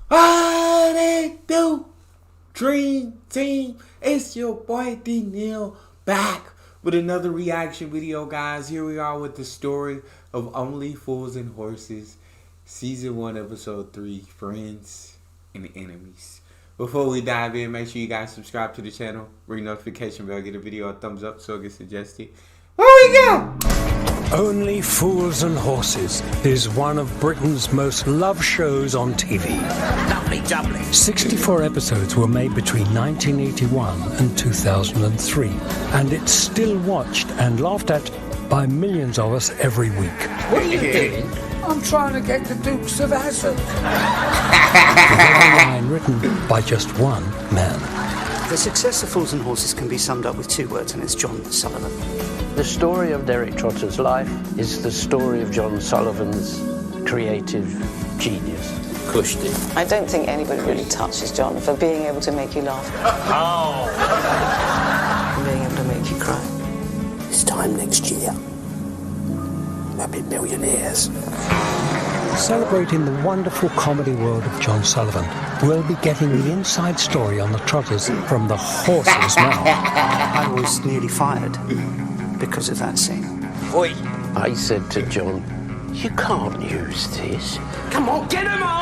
What it do? Dream Team, it's your boy D Neil back with another reaction video, guys. Here we are with the story of Only Fools and Horses, Season 1, Episode 3, Friends and Enemies. Before we dive in, make sure you guys subscribe to the channel, ring notification bell, get a video a thumbs up so it gets suggested. Where we go? Only Fools and Horses is one of Britain's most loved shows on TV. Lovely jubbly. 64 episodes were made between 1981 and 2003, and it's still watched and laughed at by millions of us every week. What are you doing? I'm trying to get the Dukes of Hazzard. The line written by just one man. The success of Fools and Horses can be summed up with two words, and it's John Sullivan. The story of Derek Trotter's life is the story of John Sullivan's creative genius. Cushed it. I don't think anybody really touches John for being able to make you laugh. Oh. And being able to make you cry. This time next year, we'll be millionaires. Celebrating the wonderful comedy world of John Sullivan, we'll be getting the inside story on the Trotters from the horse's mouth. I was nearly fired because of that scene. Oi. I said to John, "You can't use this." Come on, get him off!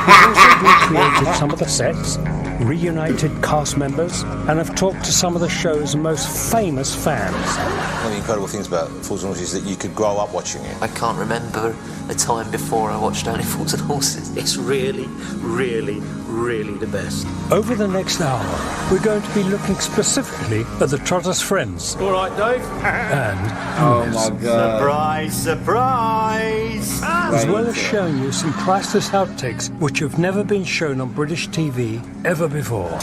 We've also recreated some of the sets, reunited cast members, and have talked to some of the show's most famous fans. One of the incredible things about Fools and Horses is that you could grow up watching it. I can't remember a time before I watched Only Fools and Horses. It's really, really, really the best. Over the next hour, we're going to be looking specifically at the Trotters' friends. All right, Dave. And Oh my god. Surprise, surprise! as well as showing you some priceless outtakes which have never been shown on British TV ever before.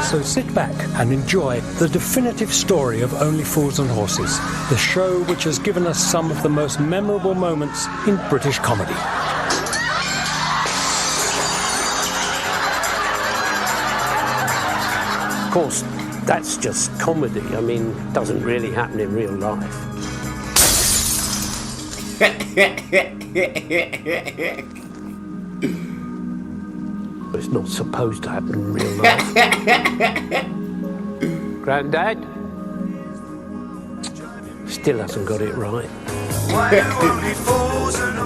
So sit back and enjoy the definitive story of Only Fools and Horses, the show which has given us some of the most memorable moments in British comedy. Of course, that's just comedy. I mean, it doesn't really happen in real life. But it's not supposed to happen in real life. Grandad still hasn't got it right.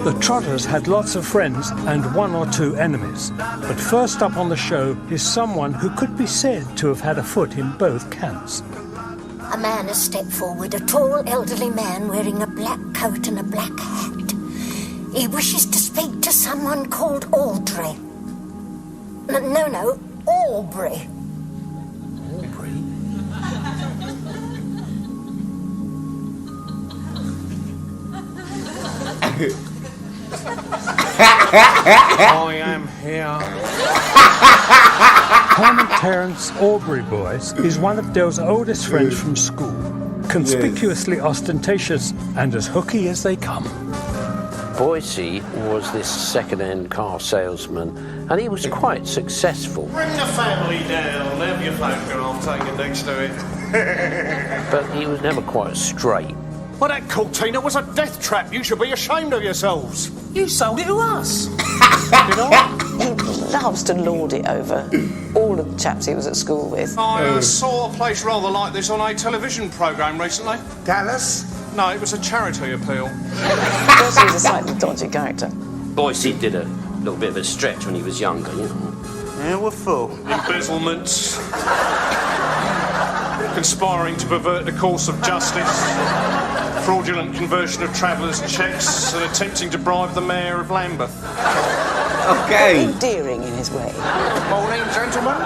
The Trotters had lots of friends and one or two enemies. But first up on the show is someone who could be said to have had a foot in both camps. A man has stepped forward, a tall, elderly man wearing a black coat and a black hat. He wishes to speak to someone called Audrey. No, Aubrey. Aubrey? I am here. Herman Terence Aubrey Boys is one of Dell's oldest friends from school, conspicuously ostentatious and as hooky as they come. Boisey was this second-hand car salesman, and he was quite successful. Bring the family down, have your photograph taken next to it. But he was never quite straight. Well, that cortina was a death trap. You should be ashamed of yourselves. You sold it to us. Did I? He loves to lord it over all of the chaps he was at school with. I saw a place rather like this on a television programme recently. Dallas? No, it was a charity appeal. Of course, he was a slightly dodgy character. Boisey did a little bit of a stretch when he was younger, you know. Yeah, we're full. Embezzlements. Conspiring to pervert the course of justice. Fraudulent conversion of travellers' cheques and attempting to bribe the mayor of Lambeth. Okay. Endearing in his way. Morning, gentlemen.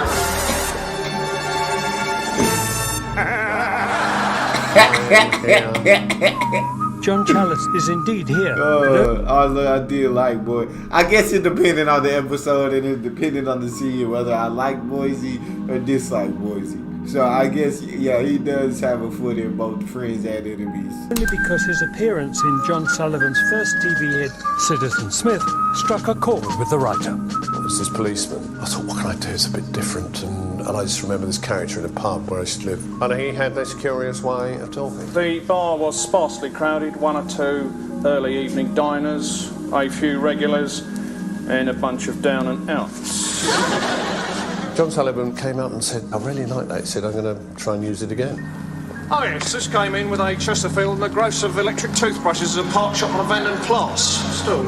John Chalice is indeed here. I did like boy. I guess it depended on the episode and it depended on the scene whether I like Boisey or dislike Boisey. So I guess, yeah, he does have a foot in both friends and enemies. Only because his appearance in John Sullivan's first TV hit, Citizen Smith, struck a chord with the writer. It was this policeman. I thought, what can I do? It's a bit different. And I just remember this character in a pub where I used to live. And he had this curious way of talking. The bar was sparsely crowded, one or two early evening diners, a few regulars, and a bunch of down and outs. John Sullivan came out and said, I really like that. He said, I'm going to try and use it again. Oh yes, this came in with a Chesterfield and a gross of electric toothbrushes and a park shop and a Van and Plus. Still,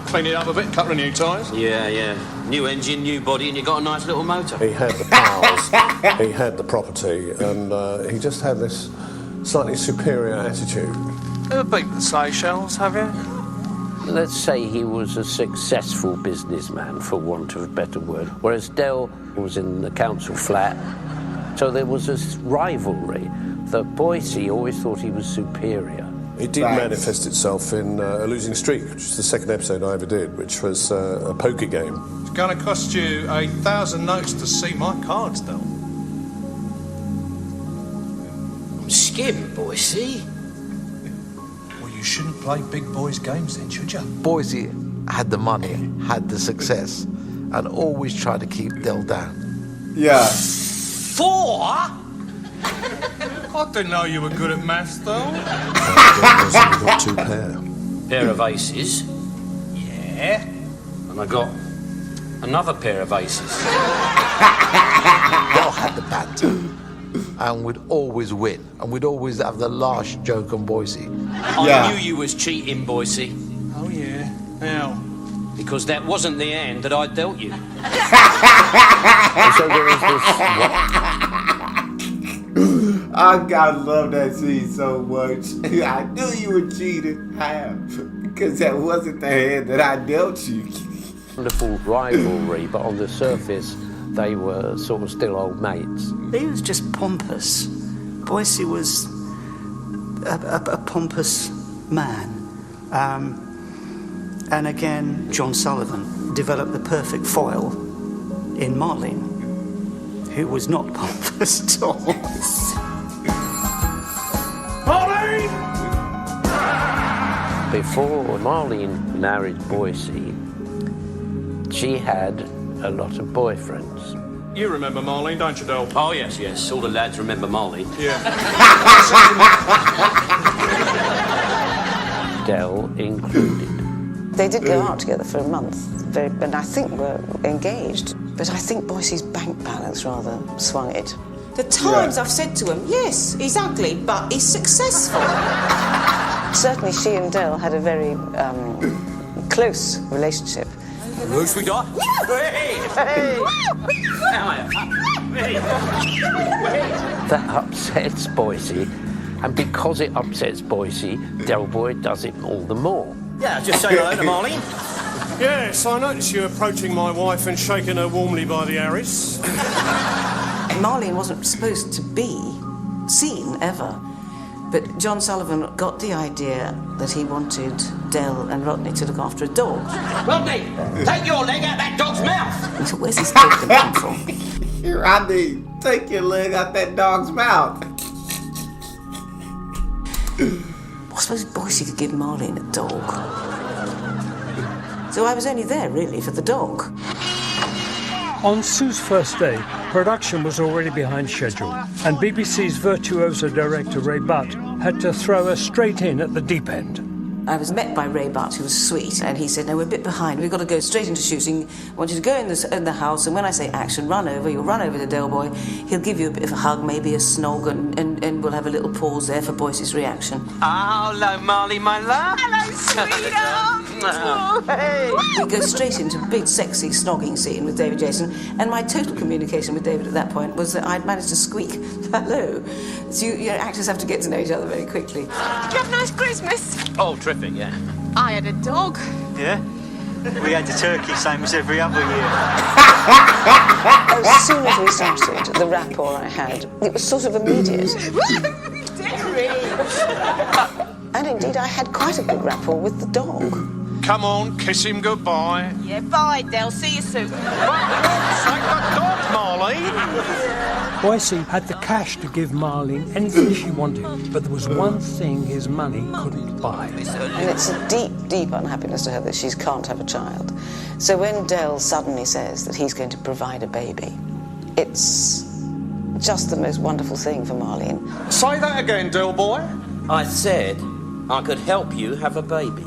clean it up a bit, couple of new tyres. Yeah. New engine, new body, and you got a nice little motor. He had the powers, he had the property, and he just had this slightly superior attitude. Ever been to the Seychelles, have you? Let's say he was a successful businessman, for want of a better word, whereas Del was in the council flat. So there was this rivalry that Boisey always thought he was superior. It did manifest itself in A Losing Streak, which is the second episode I ever did, which was a poker game. It's going to cost you 1,000 notes to see my cards, Del. I'm skim, Boisey. Well, you shouldn't play big boys' games then, should you? Boisey had the money, had the success, and always tried to keep Del down. Yeah. 4? I didn't know you were good at maths, though. I've got 2 Pair of aces. Yeah. And I got another pair of aces. Del had the banter, and we'd always win, and we'd always have the last joke on Boisey. I knew you was cheating, Boisey. Oh, yeah. How? Because that wasn't the hand that I dealt you. And so there was this... I love that scene so much. I knew you were cheating. How? Because that wasn't the hand that I dealt you. wonderful rivalry, but on the surface, they were sort of still old mates. He was just pompous. Boisey was a pompous man. And again, John Sullivan developed the perfect foil in Marlene, who was not pompous at all. Marlene! Before Marlene married Boisey, she had a lot of boyfriends. You remember Marlene, don't you, Del? Oh, yes, yes. All the lads remember Marlene. Yeah. Del included. They did go out together for a month, and I think were engaged. But I think Boisey's bank balance rather swung it. The times I've said to him, yes, he's ugly, but he's successful. Certainly she and Del had a very close relationship. Who's we got? Hey! That upsets Boisey, and because it upsets Boisey, Del Boy does it all the more. Yeah, just say hello to Marlene. Yes, I noticed you approaching my wife and shaking her warmly by the Harris. Marlene wasn't supposed to be seen ever, but John Sullivan got the idea that he wanted Del and Rodney to look after a dog. Rodney, take your leg out that dog's mouth! He said, where's this dog going to come from? Rodney, take your leg out that dog's mouth. I suppose Boisey could give Marlene a dog. So I was only there, really, for the dog. On Sue's first day, production was already behind schedule, and BBC's virtuoso director Ray Butt had to throw her straight in at the deep end. I was met by Ray Butt, who was sweet, and he said, no, we're a bit behind. We've got to go straight into shooting. I want you to go in the house, and when I say action, run over. You'll run over to Del Boy. He'll give you a bit of a hug, maybe a snog, and we'll have a little pause there for Boisey's reaction. Oh, hello, Marley, my love. Hello, sweetheart. Hey. We go straight into a big, sexy snogging scene with David Jason, and my total communication with David at that point was that I'd managed to squeak hello. So you actors have to get to know each other very quickly. Did you have a nice Christmas? Oh, terrific, yeah. I had a dog. Yeah? We had the turkey, same as every other year. As soon as we started, the rapport I had, it was sort of immediate. And indeed, I had quite a good rapport with the dog. Come on, kiss him goodbye. Yeah, bye, Del. See you soon. Take the dog, Marlene. Boisey had the cash to give Marlene anything she wanted, but there was one thing his money couldn't buy. And it's a deep, deep unhappiness to her that she can't have a child. So when Del suddenly says that he's going to provide a baby, it's just the most wonderful thing for Marlene. Say that again, Del Boy. I said I could help you have a baby.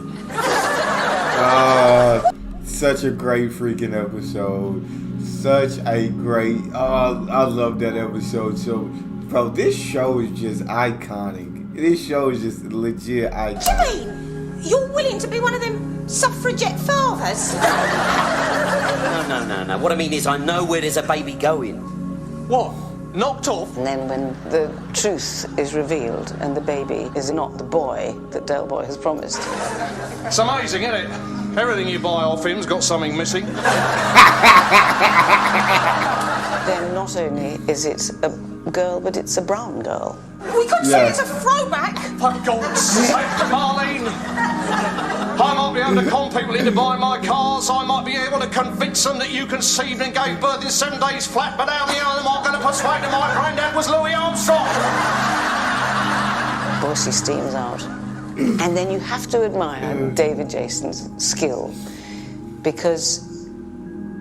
such a great freaking episode. Such a great. I love that episode. So, bro, this show is just iconic. This show is just legit iconic. What do you mean? You're willing to be one of them suffragette fathers? No. What I mean is I know where there's a baby going. What? Knocked off? And then when the truth is revealed and the baby is not the boy that Del Boy has promised. It's amazing, isn't it? Everything you buy off him's got something missing. Then not only is it a girl, but it's a brown girl. We could say it's a throwback. For God's sake, Marlene! I might be able to con people into buying my cars. I might be able to convince them that you conceived and gave birth in 7 days flat, but how the hell am I going to persuade them my granddad was Louis Armstrong? Boise steams out. And then you have to admire David Jason's skill, because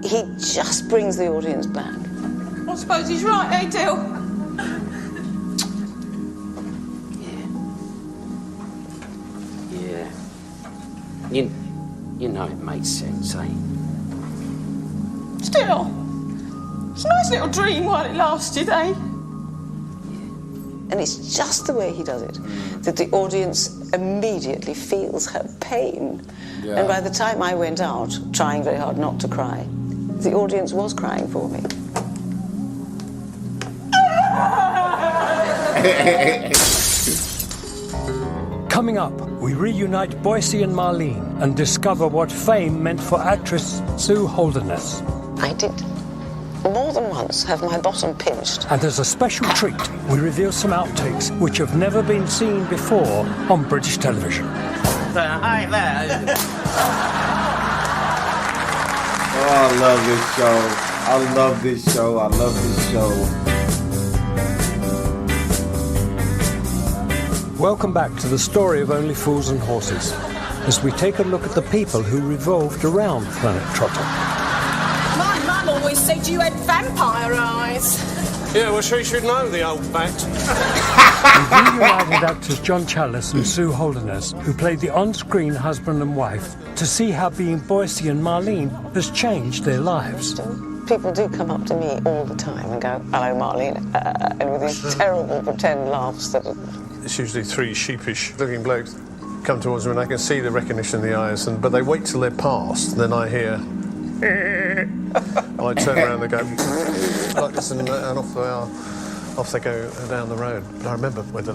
he just brings the audience back. I suppose he's right, eh, Del? Yeah. You know it makes sense, eh? Still, it's a nice little dream while it lasted, eh? And it's just the way he does it that the audience immediately feels her pain. Yeah. And by the time I went out, trying very hard not to cry, the audience was crying for me. Coming up, we reunite Boise and Marlene and discover what fame meant for actress Sue Holderness. I did more than once have my bottom pinched. And as a special treat, we reveal some outtakes which have never been seen before on British television. Hi there. Oh, I love this show. I love this show. I love this show. Welcome back to the story of Only Fools and Horses, as we take a look at the people who revolved around Planet Trotter. My mum always said you had vampire eyes. Yeah, well, she should know, the old bat. We reunited actors John Challis and Sue Holderness, who played the on-screen husband and wife, to see how being Boise and Marlene has changed their lives. People do come up to me all the time and go, "Hello, Marlene," and with these terrible pretend laughs that... It's usually three sheepish-looking blokes come towards me, and I can see the recognition in the eyes, but they wait till they're past, and then I hear... I turn around and go like this, and off they go down the road. But I remember where the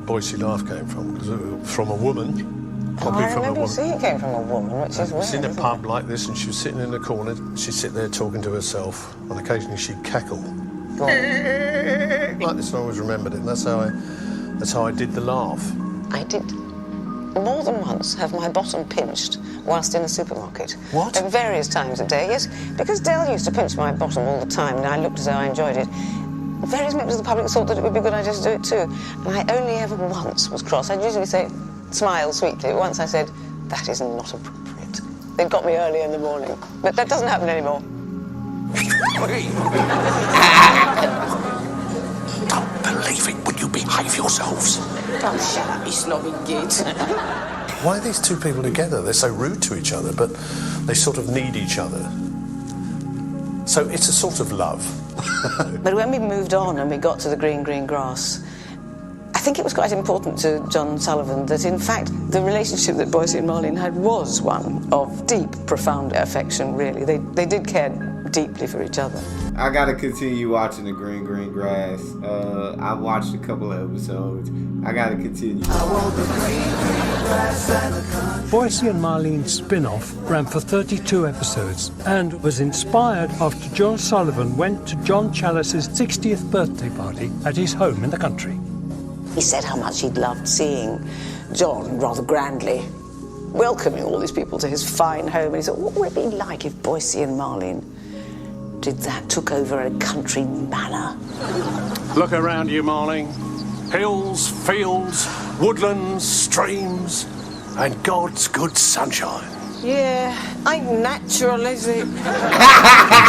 Boise laugh came from, because it was from a woman. I remember you saying it came from a woman, which is weird. She was in a pub like this, and she was sitting in the corner. She'd sit there talking to herself, and occasionally she'd cackle. Like this, and I always remembered it, and that's how I did the laugh. I did more than once have my bottom pinched whilst in a supermarket. What? At various times a day, yes. Because Del used to pinch my bottom all the time, and I looked as though I enjoyed it. Various members of the public thought that it would be a good idea to do it too. And I only ever once was cross. I'd usually say, smile sweetly. Once I said, that is not appropriate. They'd got me early in the morning. But that doesn't happen anymore. Don't believe it when you behave yourselves. Oh, shut up, you snobby git. Why are these two people together? They're so rude to each other, but they sort of need each other. So it's a sort of love. But when we moved on and we got to the green grass, I think it was quite important to John Sullivan that, in fact, the relationship that Boise and Marlene had was one of deep, profound affection, really. They did care deeply for each other. I gotta continue watching the green grass. I watched a couple of episodes. I gotta continue. Boise and Marlene's spin-off ran for 32 episodes and was inspired after John Sullivan went to John Challis's 60th birthday party at his home in the country. He said how much he'd loved seeing John rather grandly welcoming all these people to his fine home. And he thought, what would it be like if Boise and Marlene took over a country manor? Look around you, Marlene. Hills, fields, woodlands, streams, and God's good sunshine. Yeah, ain't natural, is it?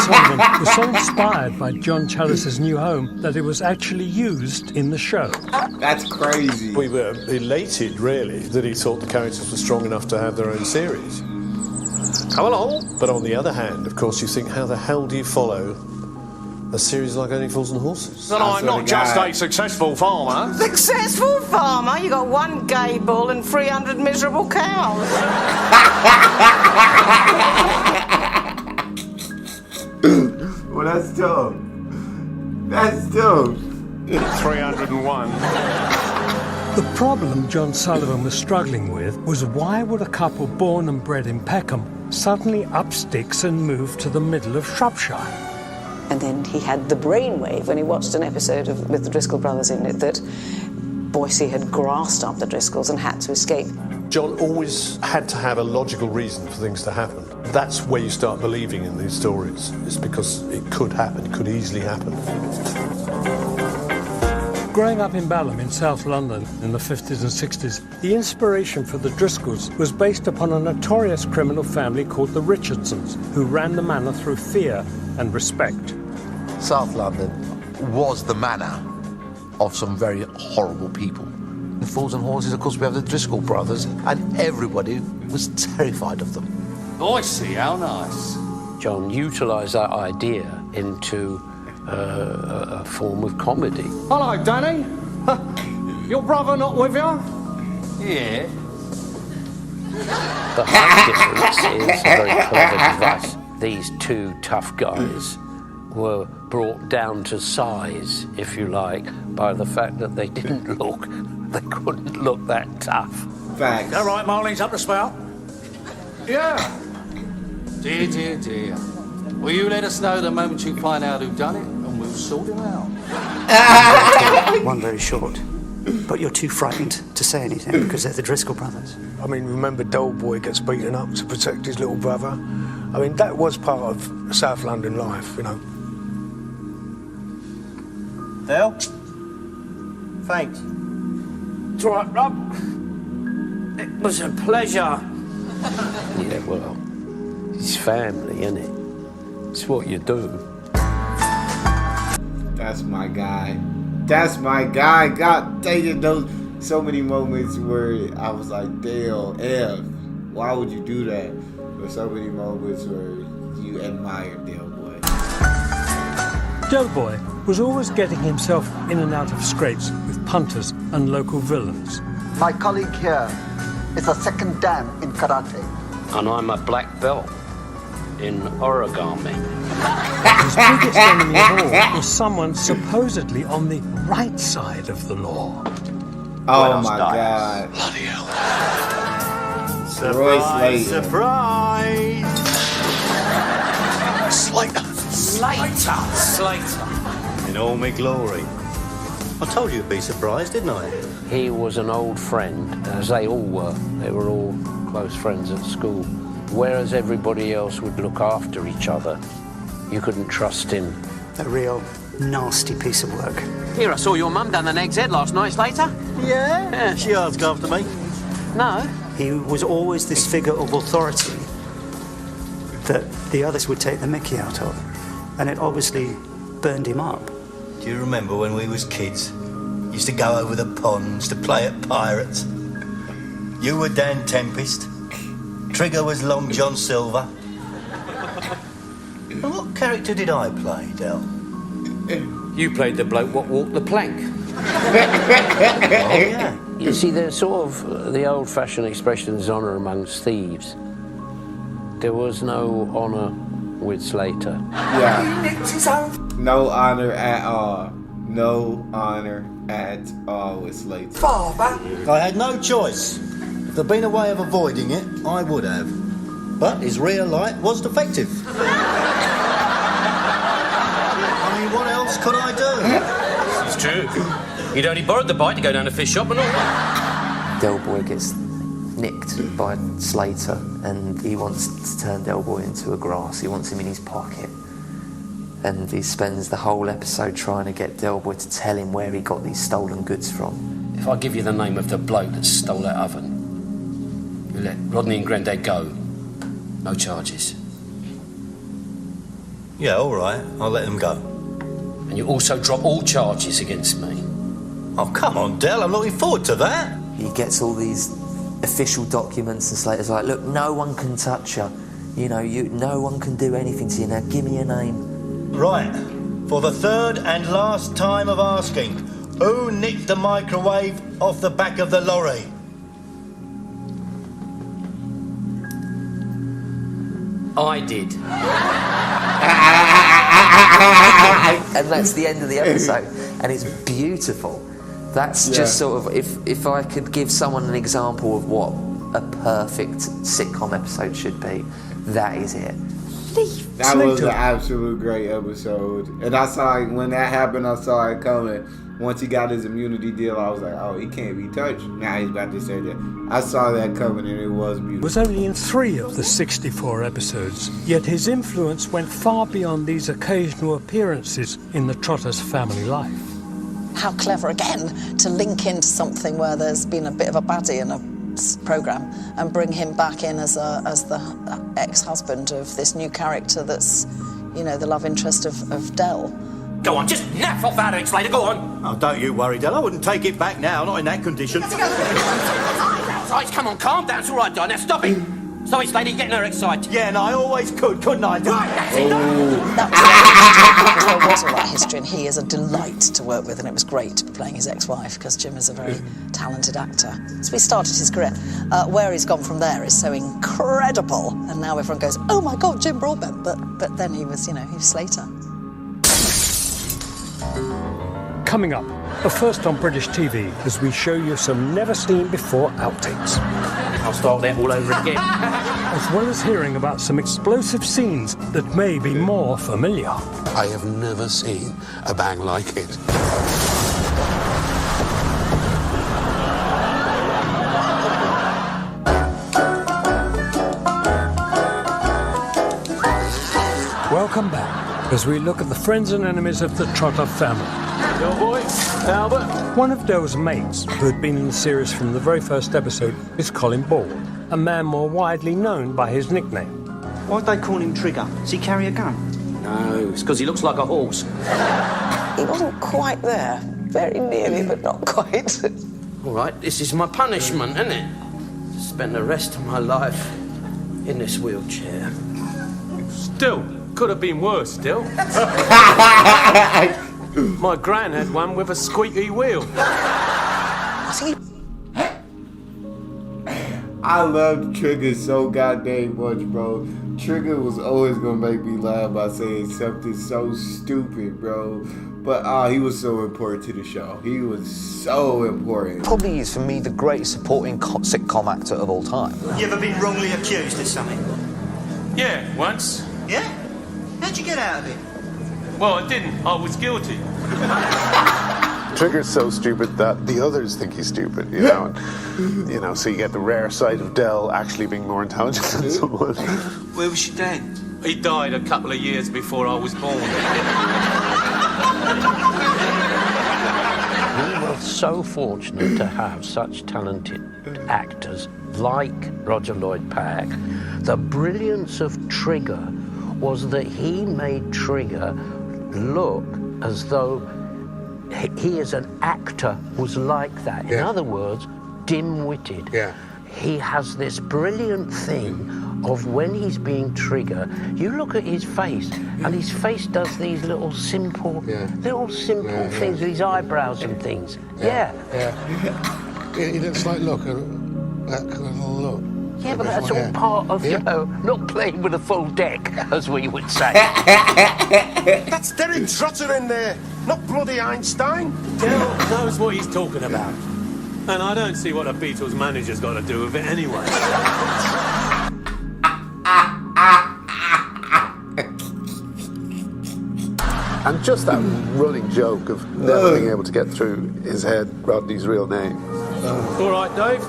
Sullivan was so inspired by John Challis's new home that it was actually used in the show. That's crazy. We were elated, really, that he thought the characters were strong enough to have their own series. Come along. But on the other hand, of course, you think, how the hell do you follow a series like Only Fools and Horses? Well, I'm not just a successful farmer. Successful farmer? You got one gay bull and 300 miserable cows. Well, that's tough. That's tough. 301. The problem John Sullivan was struggling with was why would a couple born and bred in Peckham suddenly up sticks and move to the middle of Shropshire? And then he had the brainwave when he watched an episode with the Driscoll Brothers in it that Boisey had grassed up the Driscolls and had to escape. John always had to have a logical reason for things to happen. That's where you start believing in these stories. It's because it could happen, it could easily happen. Growing up in Balham in South London in the 50s and 60s, the inspiration for the Driscolls was based upon a notorious criminal family called the Richardsons, who ran the manor through fear and respect. South London was the manor of some very horrible people. In Fools and Horses, of course, we have the Driscoll Brothers, and everybody was terrified of them. Boisey, how nice. John utilised that idea into a form of comedy. Hello, Danny. Your brother not with you? Yeah. The height difference is a very clever device. These two tough guys were brought down to size, if you like, by the fact that they couldn't look that tough. Facts. All right, Marlene's up the spout. Yeah. Dear, dear, dear. Will you let us know the moment you find out who done it, and we'll sort him out. One very short. But you're too frightened to say anything because they're the Driscoll Brothers. I mean, remember Delboy gets beaten up to protect his little brother? I mean, that was part of South London life, you know. Del? Thanks. It's all right, Rob. It was a pleasure. Yeah, well, it's family, isn't it? It's what you do. That's my guy. That's my guy. God dang it, those so many moments where I was like, Dale, F, why would you do that? But so many moments where you admire Delboy. Delboy was always getting himself in and out of scrapes with punters and local villains. My colleague here is a second dan in karate. And I'm a black belt in origami. His biggest enemy of all was someone supposedly on the right side of the law. Oh my God. Bloody hell. Surprise, surprise! Slater. In all my glory. I told you you'd be surprised, didn't I? He was an old friend, as they all were. They were all close friends at school. Whereas everybody else would look after each other, you couldn't trust him. A real nasty piece of work. Here, I saw your mum down the Nag's Head last night, Slater. Yeah? She asked after me. No. He was always this figure of authority that the others would take the mickey out of. And it obviously burned him up. Do you remember when we was kids? Used to go over the ponds to play at pirates. You were Dan Tempest. Trigger was Long John Silver. And what character did I play, Del? You played the bloke what walked the plank. Oh, yeah. You see, there's sort of the old-fashioned expression is honour amongst thieves. There was no honour with Slater. Yeah. No honor at all. No honor at all with Slater. Father? I had no choice. If there'd been a way of avoiding it, I would have. But his rear light was defective. I mean, what else could I do? It's true. He'd only borrowed the bike to go down to the fish shop and all that. Delboy gets nicked by Slater and he wants to turn Delboy into a grass. He wants him in his pocket. And he spends the whole episode trying to get Delboy to tell him where he got these stolen goods from. If I give you the name of the bloke that stole that oven, you let Rodney and Grandad go. No charges. Yeah, all right. I'll let them go. And you also drop all charges against me. Oh, come on, Del. I'm looking forward to that. He gets all these official documents and Slater's like, look, no one can touch her. You know, no one can do anything to you now. Give me a name. Right. For the third and last time of asking, who nicked the microwave off the back of the lorry? I did. And that's the end of the episode. And it's beautiful. That's just sort of, if I could give someone an example of what a perfect sitcom episode should be, that is it. That was an absolute great episode. And I saw it, when that happened, I saw it coming. Once he got his immunity deal, I was like, oh, he can't be touched. Now he's about to say that. I saw that coming, and it was beautiful. Was only in 3 of the 64 episodes, yet his influence went far beyond these occasional appearances in the Trotter's family life. How clever, again, to link into something where there's been a bit of a baddie in a programme and bring him back in as the ex-husband of this new character that's, you know, the love interest of Del. Go on, just naff off that X later, go on. Oh, don't you worry, Del. I wouldn't take it back now, not in that condition. Right, come on, calm down. It's all right, Di. Now stop it. Stop it, lady, getting her excited. Yeah, and I always could, couldn't I? Right, that's it. That was all that history, and he is a delight to work with, and it was great to be playing his ex-wife, because Jim is a very talented actor. So he started his career. Where he's gone from there is so incredible, and now everyone goes, oh my God, Jim Broadbent, but then he was, you know, he was Slater. Coming up, a first on British TV as we show you some never-seen-before outtakes. I'll start that all over again. As well as hearing about some explosive scenes that may be more familiar. I have never seen a bang like it. Welcome back as we look at the friends and enemies of the Trotter family. Your boy, Albert. One of Del's mates, who had been in the series from the very first episode, is Colin Ball, a man more widely known by his nickname. Why'd they call him Trigger? Does he carry a gun? No, it's because he looks like a horse. He wasn't quite there. Very nearly, but not quite. All right, this is my punishment, isn't it? Spend the rest of my life in this wheelchair. Still, could have been worse, still. My gran had one with a squeaky wheel. I loved Trigger so goddamn much, bro. Trigger was always gonna make me laugh by saying something so stupid, bro. But he was so important to the show. He was so important. Probably is, for me, the greatest supporting sitcom actor of all time. You ever been wrongly accused of something? Yeah, once. Yeah? How'd you get out of it? Well, I didn't. I was guilty. Trigger's so stupid that the others think he's stupid, you know. You know, so you get the rare sight of Del actually being more intelligent than someone. Where was your dad? He died a couple of years before I was born. We were so fortunate to have such talented actors like Roger Lloyd Pack. The brilliance of Trigger was that he made Trigger look as though he as an actor was like that. In other words, dim-witted. Yeah. He has this brilliant thing of when he's being Trigger, you look at his face, and his face does these little simple things with his eyebrows and things. Yeah. He did a slight look, that kind of look. Yeah, but that's all part of, you know, not playing with a full deck, as we would say. That's Derek Trotter in there, not bloody Einstein. Del knows what he's talking about. And I don't see what a Beatles manager's got to do with it anyway. And just that running joke of never being able to get through his head Rodney's real name. All right, Dave?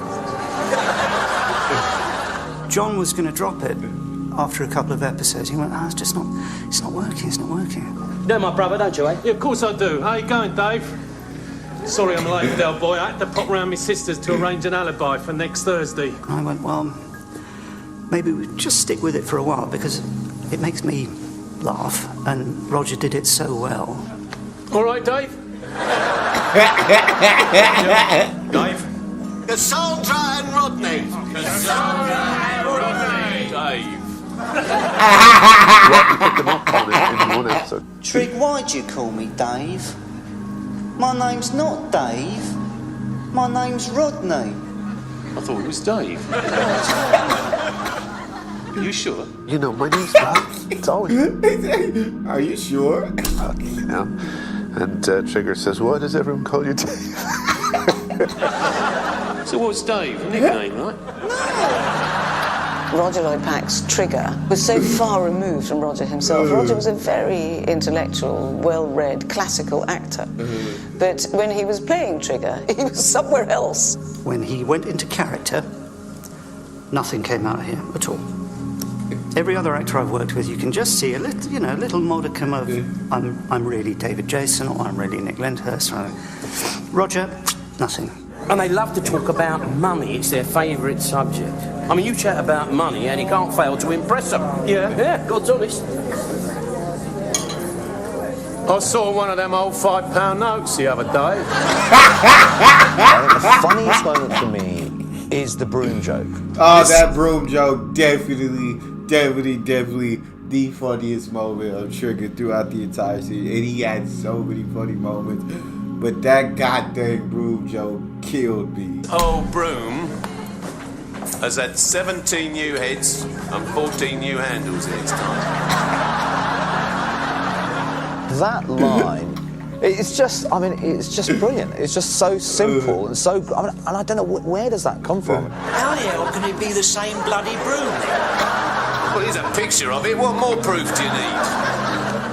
John was going to drop it after a couple of episodes. He went, it's not working. You know my brother, don't you, eh? Yeah, of course I do. How you going, Dave? Sorry I'm late, Del boy. I had to pop round my sister's to arrange an alibi for next Thursday. I went, well, maybe we just stick with it for a while because it makes me laugh, and Roger did it so well. All right, Dave? Dave? Cassandra and Rodney. Cassandra and Rodney. Dave. Rodney picked them up on it in one episode. Trig, why'd you call me Dave? My name's not Dave. My name's Rodney. I thought it was Dave. Are you sure? You know, my name's Rod. It's always... Are you sure? You know? And Trigger says, why does everyone call you Dave? So what's Dave? A nickname, right? Roger Lloyd Pack's Trigger was so far removed from Roger himself. Roger was a very intellectual, well-read, classical actor. But when he was playing Trigger, he was somewhere else. When he went into character, nothing came out of him at all. Every other actor I've worked with, you can just see a little, you know, a little modicum of I'm really David Jason or I'm really Nick Lyndhurst. Roger, nothing. And they love to talk about money. It's their favourite subject. I mean, you chat about money and you can't fail to impress them. Yeah, God's honest. I saw one of them old £5 notes the other day. I think the funniest moment for me is the broom joke. Oh, that broom joke definitely the funniest moment of Trigger throughout the entire series. And he had so many funny moments. But that goddamn broom joke killed me. Old broom has had 17 new heads and 14 new handles in its time. That line, it's just brilliant. It's just so simple and so, and I don't know, where does that come from? How the hell can it be the same bloody broom then? Well, here's a picture of it. What more proof do you need?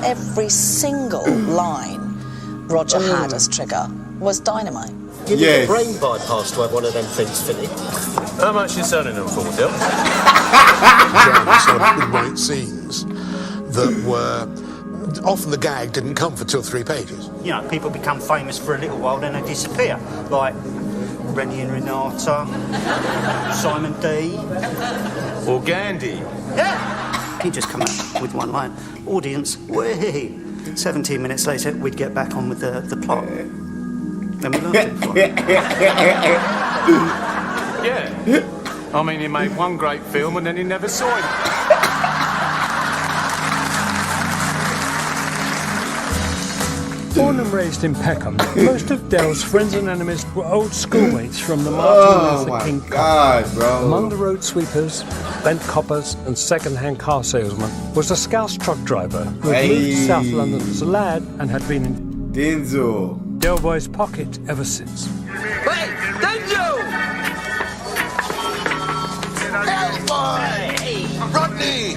Every single line Roger had as Trigger was dynamite. You need a brain bypass to have one of them things fitted. How much you selling them for, Dill? Some great scenes that were... Often the gag didn't come for 2 or 3 pages. You know, people become famous for a little while, then they disappear. Like Rennie and Renata, Simon D. Or Gandhi. Yeah. He'd just come out with one line. Audience, whee! 17 minutes later, we'd get back on with the plot. Then we learned it for Yeah. I mean, he made one great film and then he never saw it. Born and raised in Peckham, most of Dell's friends and enemies were old schoolmates from the Martin Luther King God, bro. Among the road sweepers, bent coppers and second-hand car salesmen was a Scouse truck driver who had moved to South London as a lad and had been in Denzel Del Boy's pocket ever since. Hey, Denzel! Hey, boy! Rodney!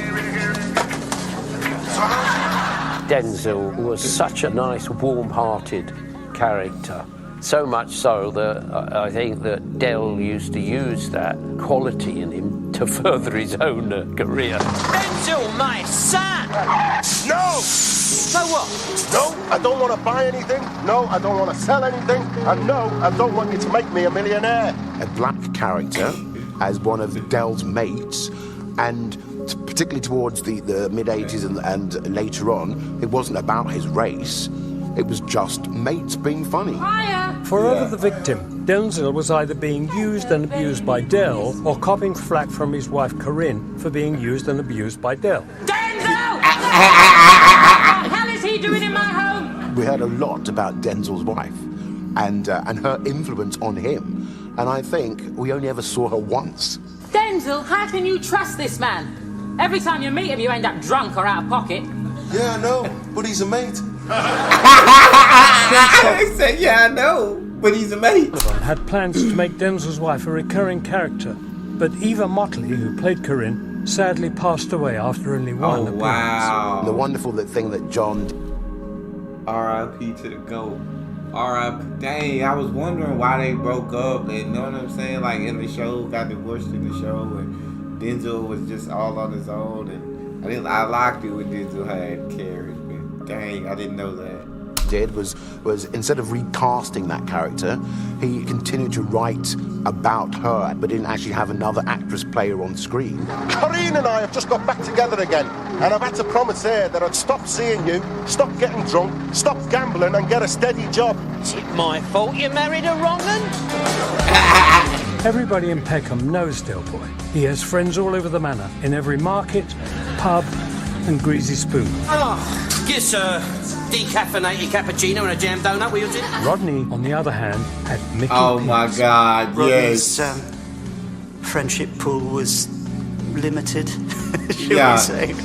Denzel was such a nice, warm-hearted character. So much so that I think that Del used to use that quality in him to further his own career. Denzel, my son! No! So what? No, I don't want to buy anything. No, I don't want to sell anything. And no, I don't want you to make me a millionaire. A black character as one of Del's mates, and particularly towards the mid-80s and later on, it wasn't about his race. It was just mates being funny. For over the victim, Denzel was either being used and abused by Del or copping flack from his wife Corinne for being used and abused by Del. Denzel! What the hell is he doing in my home? We heard a lot about Denzel's wife and her influence on him, and I think we only ever saw her once. Denzel, how can you trust this man? Every time you meet him, you end up drunk or out of pocket. Yeah, I know, but he's a mate. I said, yeah, I know, but he's a mate. Had plans to make Denzel's wife a recurring character, but Eva Motley, who played Corinne, sadly passed away after only one appearance. Wow. The wonderful thing that John... R.I.P. to the GOAT. R.I.P. Dang, I was wondering why they broke up. You know what I'm saying? Like, in the show, got divorced in the show, and Denzel was just all on his own. And I liked it when Denzel had Carrie, but dang, I didn't know that. Did was instead of recasting that character, he continued to write about her, but didn't actually have another actress play her on screen. Corinne and I have just got back together again, and I've had to promise her that I'd stop seeing you, stop getting drunk, stop gambling, and get a steady job. Is it my fault you married a wrong un? Everybody in Peckham knows Del Boy. He has friends all over the manor, in every market, pub and greasy spoon. Oh, yes, decaffeinated cappuccino and a jam donut, will you do? Rodney, on the other hand, had Mickey Oh Pease. my God, Rodney's yes. friendship pool was limited, shall Yeah. we say.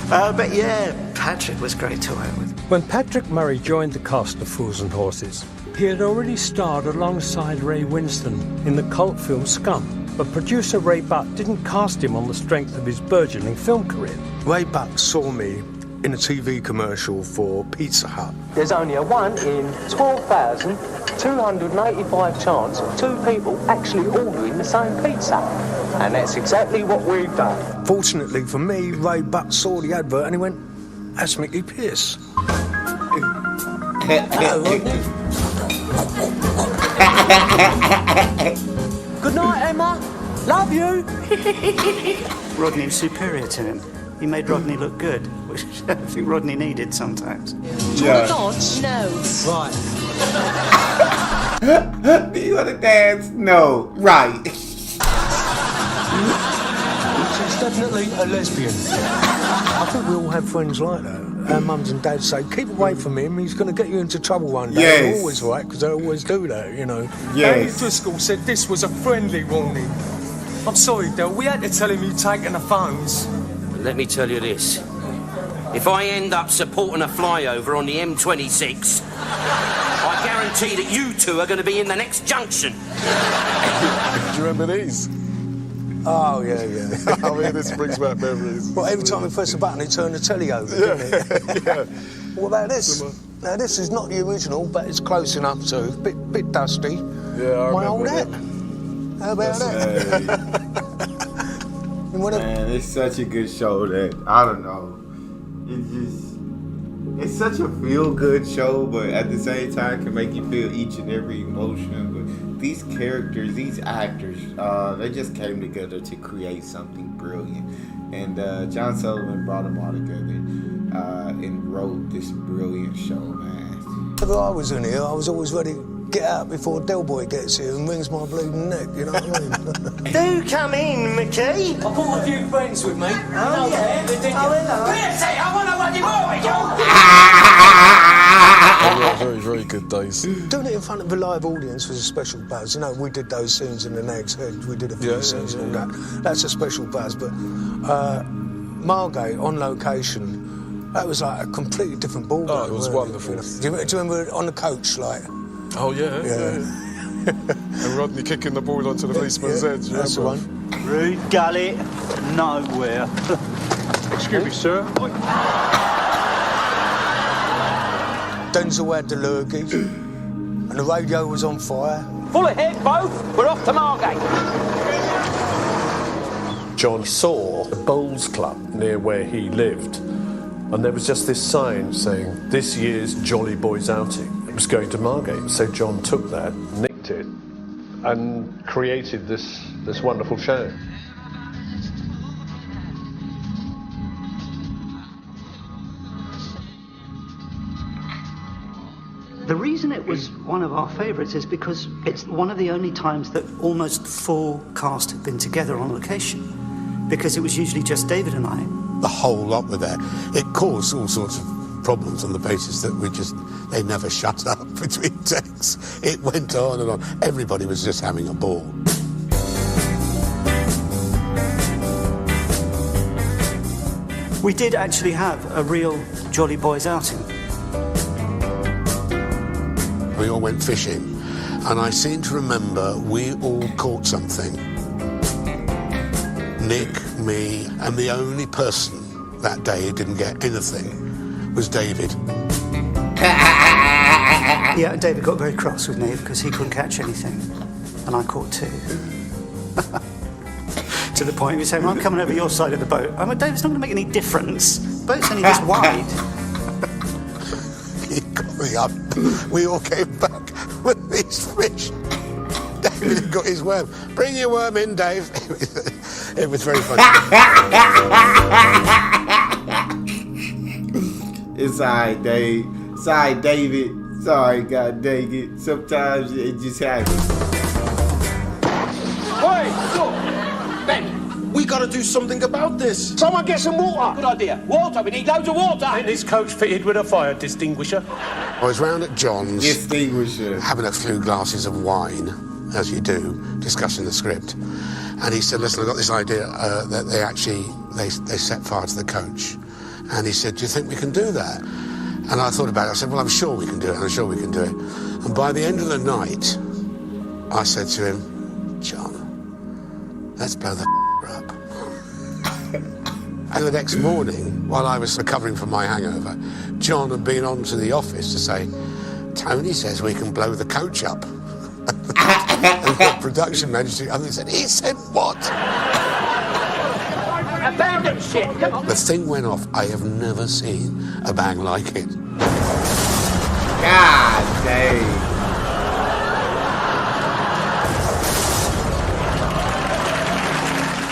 But yeah, Patrick was great to work with. When Patrick Murray joined the cast of Fools and Horses, he had already starred alongside Ray Winston in the cult film Scum, but producer Ray Butt didn't cast him on the strength of his burgeoning film career. Ray Buck saw me in a TV commercial for Pizza Hut. There's only a 1 in 12,285 chance of 2 people actually ordering the same pizza. And that's exactly what we've done. Fortunately for me, Ray Buck saw the advert and he went, "That's Mickey Pearce." Hello, Rodney. Good night, Emma. Love you. Rodney was superior to him. He made Rodney look good, which I think Rodney needed sometimes. Do you want to dance? No. Right. Do you want to dance? No. Right. She's definitely a lesbian. I think we all have friends like that. Our mums and dads say, keep away from him, he's going to get you into trouble one day. Yes. They're always right, because they always do that, you know. Yes. Andy Driscoll said this was a friendly warning. I'm sorry, Del, we had to tell him you'd taken the phones. Let me tell you this. If I end up supporting a flyover on the M26, I guarantee that you two are going to be in the next junction. Do you remember these? Oh, yeah. I mean, this brings back memories. Well, every time we press a button, he turned the telly over, didn't he? Yeah. What about this? Now, this is not the original, but it's close enough to. Bit dusty. Yeah, I My remember old hat. that. How about that? Man, it's such a good show that, I don't know. It's such a feel-good show, but at the same time can make you feel each and every emotion. But these characters, these actors, they just came together to create something brilliant. And John Sullivan brought them all together and wrote this brilliant show, man. Whenever I was in here, I was always ready to get out before Del Boy gets here and wrings my bleeding neck, you know what I mean? Do come in, Mickey. I brought a few friends with me. Oh, yeah? Hello. I want to run you Very, very good days. Doing it in front of a live audience was a special buzz. You know, we did those scenes in the Nag's Head. We did a few scenes and all that. That's a special buzz. But Margate, on location, that was like a completely different ballgame. Oh, it was wonderful. Do you remember on the coach, like? Oh, yeah. And Rodney kicking the ball onto the policeman's head. That's the one. Rude gullet, nowhere. Excuse me, sir. Denzel had the lurgies, and the radio was on fire. Full ahead, both. We're off to Margate. John saw a bowls club near where he lived, and there was just this sign saying, "This year's Jolly Boys outing." It was going to Margate, so John took that, nicked it, and created this wonderful show. The reason it was one of our favourites is because it's one of the only times that almost full cast had been together on location, because it was usually just David and I. The whole lot were there. It caused all sorts of problems on the basis that they never shut up between takes. It went on and on. Everybody was just having a ball. We did actually have a real Jolly Boys outing. We all went fishing, and I seem to remember we all caught something. Nick, me, and the only person that day who didn't get anything was David. Yeah, David got very cross with me because he couldn't catch anything, and I caught 2. To the point he was saying, "I'm coming over your side of the boat." I'm like, "David, it's not going to make any difference. The boat's only this wide." He got me up. We all came back with these fish. David had got his worm. Bring your worm in, Dave. It was very funny. It's alright, Dave. Sorry, David. Sorry, God dang it. Sometimes it just happens. got to do something about this. Someone get some water. Good idea. Water. We need loads of water. Ain't this coach fitted with a fire distinguisher? I was round at John's, having a few glasses of wine, as you do, discussing the script. And he said, listen, I've got this idea that they set fire to the coach. And he said, do you think we can do that? And I thought about it. I said, well, I'm sure we can do it. I'm sure we can do it. And by the end of the night, I said to him, John, let's blow the up. And the next morning, while I was recovering from my hangover, John had been on to the office to say, Tony says we can blow the coach up. And the production manager, and they said, he said what? Abandon shit, come on. The thing went off. I have never seen a bang like it. God dang.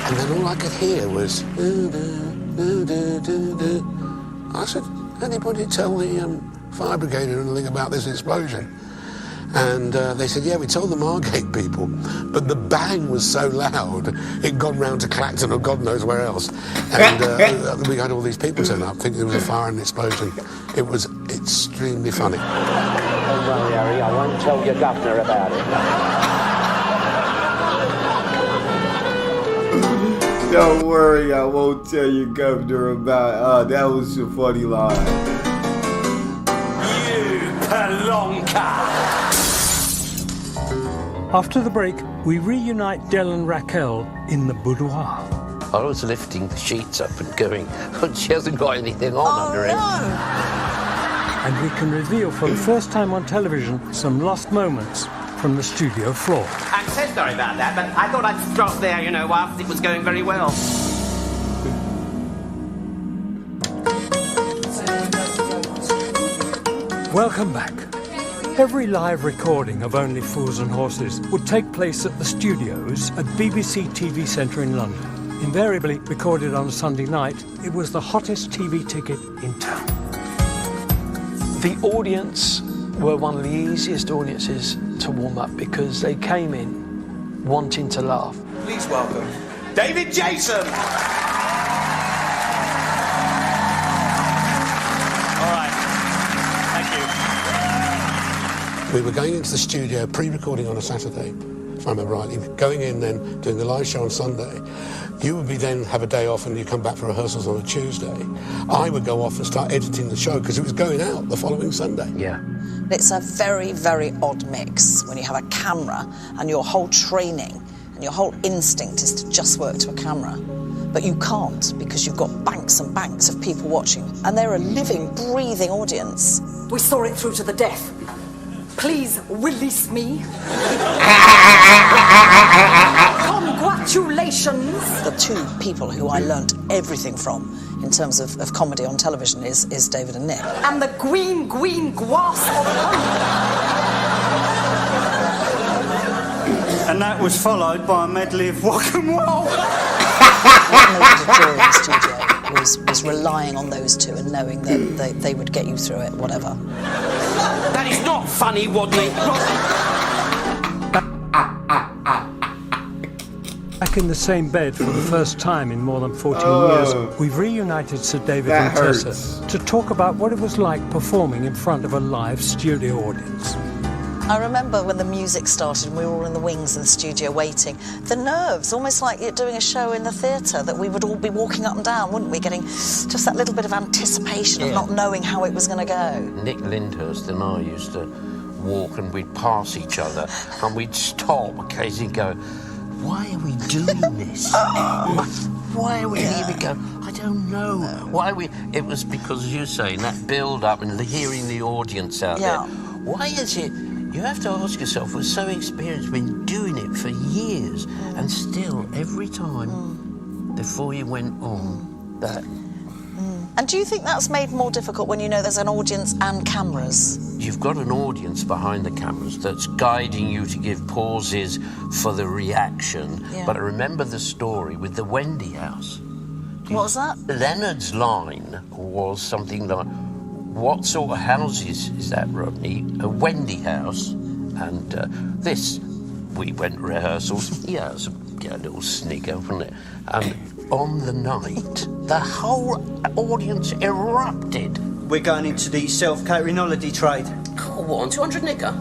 And then all I could hear was do, do, do, do, do. I said, anybody tell the fire brigade anything about this explosion? And they said, yeah, we told the Margate people. But the bang was so loud, it'd gone round to Clacton or God knows where else. And we had all these people turn up thinking there was a fire and an explosion. It was extremely funny. Don't worry, Harry, I won't tell your governor about it. Don't worry, I won't tell your governor about that was a funny line. You pelonka! After the break, we reunite Del and Raquel in the boudoir. I was lifting the sheets up and going, she hasn't got anything on under it. And we can reveal for the first time on television some lost moments from the studio floor. I'm so sorry about that, but I thought I'd stop there, you know, whilst it was going very well. Welcome back. Every live recording of Only Fools and Horses would take place at the studios at BBC TV Centre in London. Invariably recorded on a Sunday night, it was the hottest TV ticket in town. The audience were one of the easiest audiences to warm up because they came in wanting to laugh. Please welcome David Jason. We were going into the studio, pre-recording on a Saturday, if I remember rightly, going in then, doing the live show on Sunday. You would be then have a day off and you come back for rehearsals on a Tuesday. I would go off and start editing the show because it was going out the following Sunday. Yeah. It's a very, very odd mix when you have a camera and your whole training and your whole instinct is to just work to a camera. But you can't because you've got banks and banks of people watching and they're a living, breathing audience. We saw it through to the death. Please release me. Congratulations. The two people who I learnt everything from in terms of comedy on television is David and Nick. And the green grass of And that was followed by a medley of rock and roll. What made it a joy in the studio was relying on those two and knowing that they would get you through it, whatever. That is not funny, Wadley. Back in the same bed for the first time in more than 14 years, we've reunited Sir David and Tessa to talk about what it was like performing in front of a live studio audience. I remember when the music started and we were all in the wings of the studio waiting. The nerves, almost like you're doing a show in the theatre, that we would all be walking up and down, wouldn't we? Getting just that little bit of anticipation of not knowing how it was going to go. Nick Lyndhurst and I used to walk and we'd pass each other and we'd stop occasionally and go, why are we doing this? Why are we here? We go, I don't know. Why are we... It was because, as you're saying, that build-up and hearing the audience out there. Why is it... You have to ask yourself, we're so experienced, been doing it for years, and still, every time, before you went on, that... And do you think that's made more difficult when you know there's an audience and cameras? You've got an audience behind the cameras that's guiding you to give pauses for the reaction. But I remember the story with the Wendy house. What was that? Leonard's line was something like, what sort of houses is that, Rodney? A Wendy house. And we went to rehearsals. Yeah, it was a little snigger, wasn't it? And on the night, the whole audience erupted. We're going into the self-catering holiday trade. Oh, what, on 200 nigger?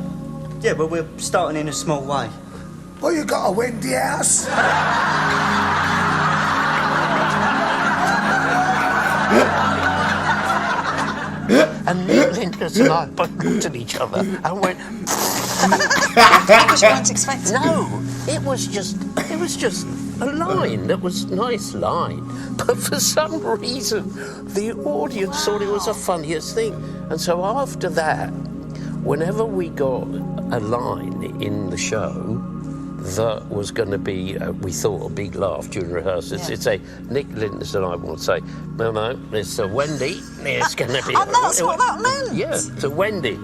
Yeah, but we're starting in a small way. Well, you got a Wendy house? And Linda's and I both looked at each other and went... Because you weren't expecting. No, it was just a line that was a nice line. But for some reason, the audience thought it was the funniest thing. And so after that, whenever we got a line in the show that was going to be, we thought, a big laugh during rehearsals, it'd say, Nick Linders and I will say, no, it's a Wendy, it's going to be... And that's what that meant? Yeah, it's a Wendy.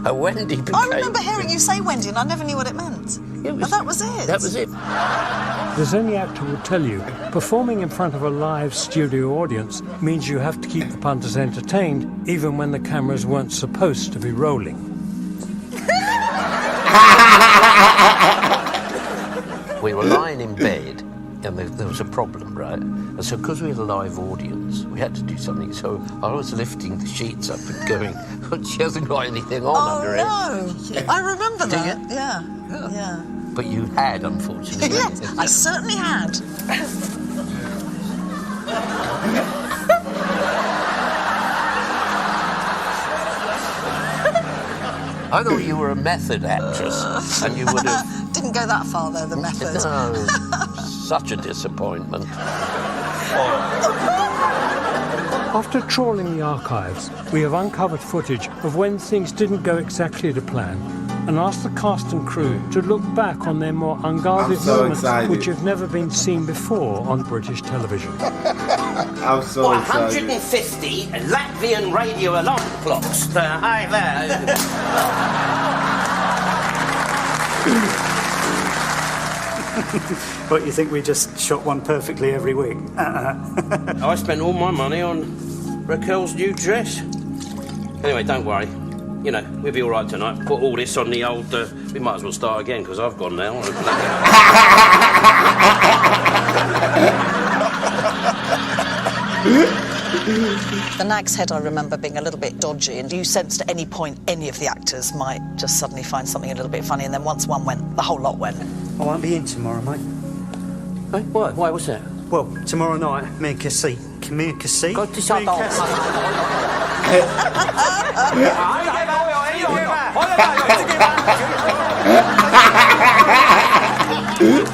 A Wendy became... I remember hearing you say Wendy and I never knew what it meant. And that was it. That was it. As any actor will tell you, performing in front of a live studio audience means you have to keep the punters entertained even when the cameras weren't supposed to be rolling. We were lying in bed and there was a problem, right? And so because we had a live audience, we had to do something. So I was lifting the sheets up and going, she hasn't got anything on under it. Oh, no. I remember that. Yeah. But you had, unfortunately. Yes, I certainly had. I thought you were a method actress and you would have... Didn't go that far, though, the method. No, such a disappointment. After trawling the archives, we have uncovered footage of when things didn't go exactly to plan and asked the cast and crew to look back on their more unguarded moments which have never been seen before on British television. I'm so excited. 150 Latvian radio alarm clocks. Hi there. What, you think we just shot one perfectly every week? I spent all my money on Raquel's new dress. Anyway, don't worry. You know, we'll be all right tonight. Put all this on the old... we might as well start again, because I've gone now. The Nag's Head, I remember being a little bit dodgy, and you sensed at any point any of the actors might just suddenly find something a little bit funny, and then once one went, the whole lot went. I won't be in tomorrow, mate. Hey, why? What's that? Well, tomorrow night, me and Cassie. Me and Cassie? God, this I don't...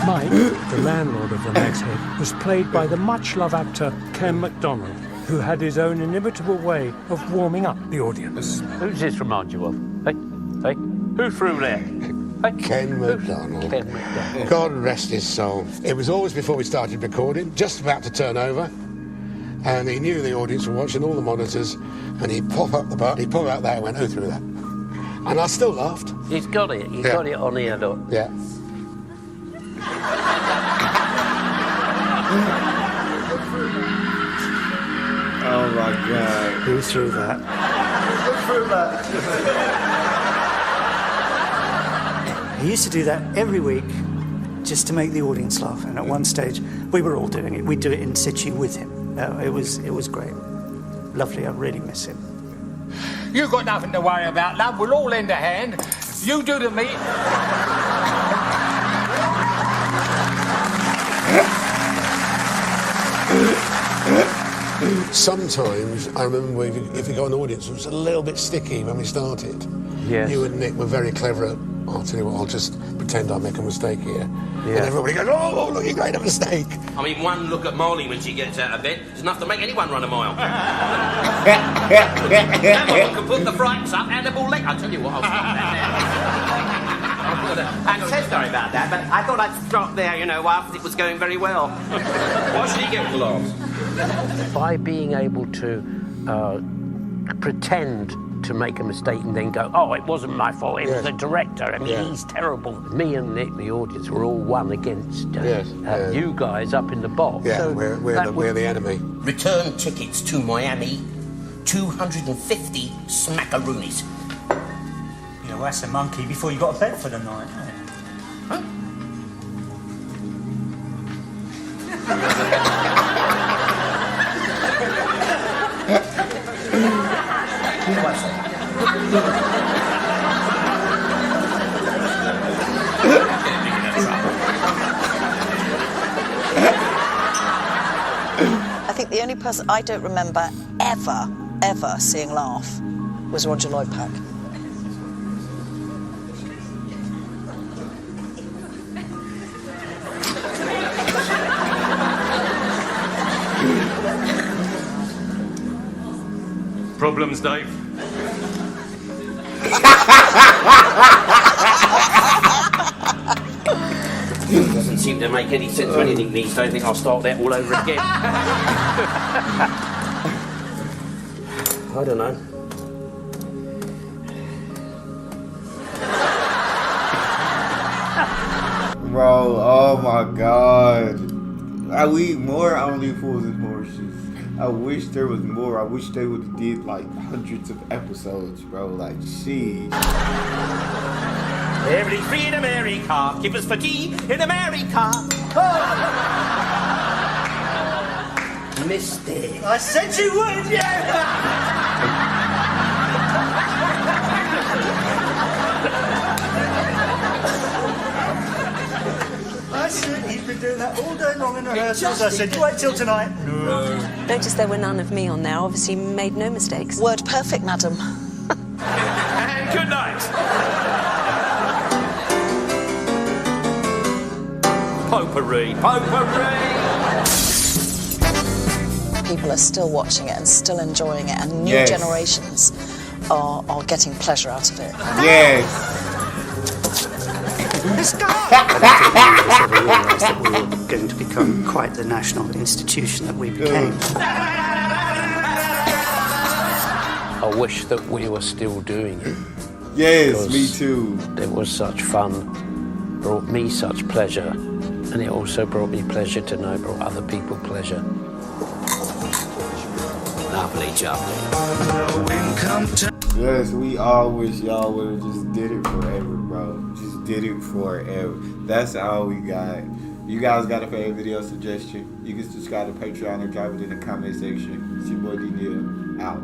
Mike, the landlord of the Nag's Head, was played by the much-loved actor Ken MacDonald, who had his own inimitable way of warming up the audience. Who's this remind you of? Hey? Who's through there? Hey? Ken MacDonald. Ken MacDonald. God rest his soul. It was always before we started recording, just about to turn over, and he knew the audience were watching all the monitors, and he'd pop up the bar, he'd pop out there and went, who threw that? And I still laughed. He's got it. He's got it on here, look. Yeah. Oh my God. Who threw that? Who threw that? He used to do that every week just to make the audience laugh. And at one stage, we were all doing it. We'd do it in situ with him. It was great. Lovely. I really miss him. You've got nothing to worry about, love. We'll all lend a hand. You do the meat. Sometimes, I remember if you got an audience, it was a little bit sticky when we started. Yes. You and Nick were very clever at, I'll tell you what, I'll just pretend I make a mistake here. Yeah. And everybody goes, oh, look, you made a mistake. I mean, one look at Marlene when she gets out of bed is enough to make anyone run a mile. That one can put the frights up and the ball leg. I'll tell you what, I'll stop that there. I'm so sorry about that, but I thought I'd stop there, you know, whilst it was going very well. Why should he get laughs? By being able to pretend to make a mistake and then go, oh, it wasn't my fault, it was the director. I mean, he's terrible. Me and Nick, the audience, were all one against you guys up in the box. Yeah, so we're the enemy. Return tickets to Miami, 250 smackaroonies. Yeah, well, that's a monkey before you got a bet for the night. Huh? I think the only person I don't remember ever seeing laugh was Roger Lloyd Pack. Problems, Dave? Doesn't seem to make any sense to anything these days. I think I'll start that all over again. I don't know. Bro, oh my god. I eat more Only Fools and Horses. I wish there was more. I wish they would have did like hundreds of episodes, bro. Like, sheesh. Everybody's free in America. Keep us for tea in America. Missed it. I said you would, yeah. I said he's been doing that all day long in rehearsals. I said, you wait till tonight. No. Notice there were none of me on there. Obviously made no mistakes. Word perfect, madam. And good night. Potpourri, potpourri. People are still watching it and still enjoying it, and new generations are getting pleasure out of it. Yes. This guy! I don't think we realised that we were going to become quite the national institution that we became. I wish that we were still doing it. Yes, me too. It was such fun, brought me such pleasure, and it also brought me pleasure to know it brought other people pleasure. Lovely job. Yes, we all wish y'all would have just did it forever, bro. Just did it forever. That's all we got. You guys got a favorite video suggestion? You can subscribe to Patreon or drop it in the comment section. It's your boy D-Neil. Out.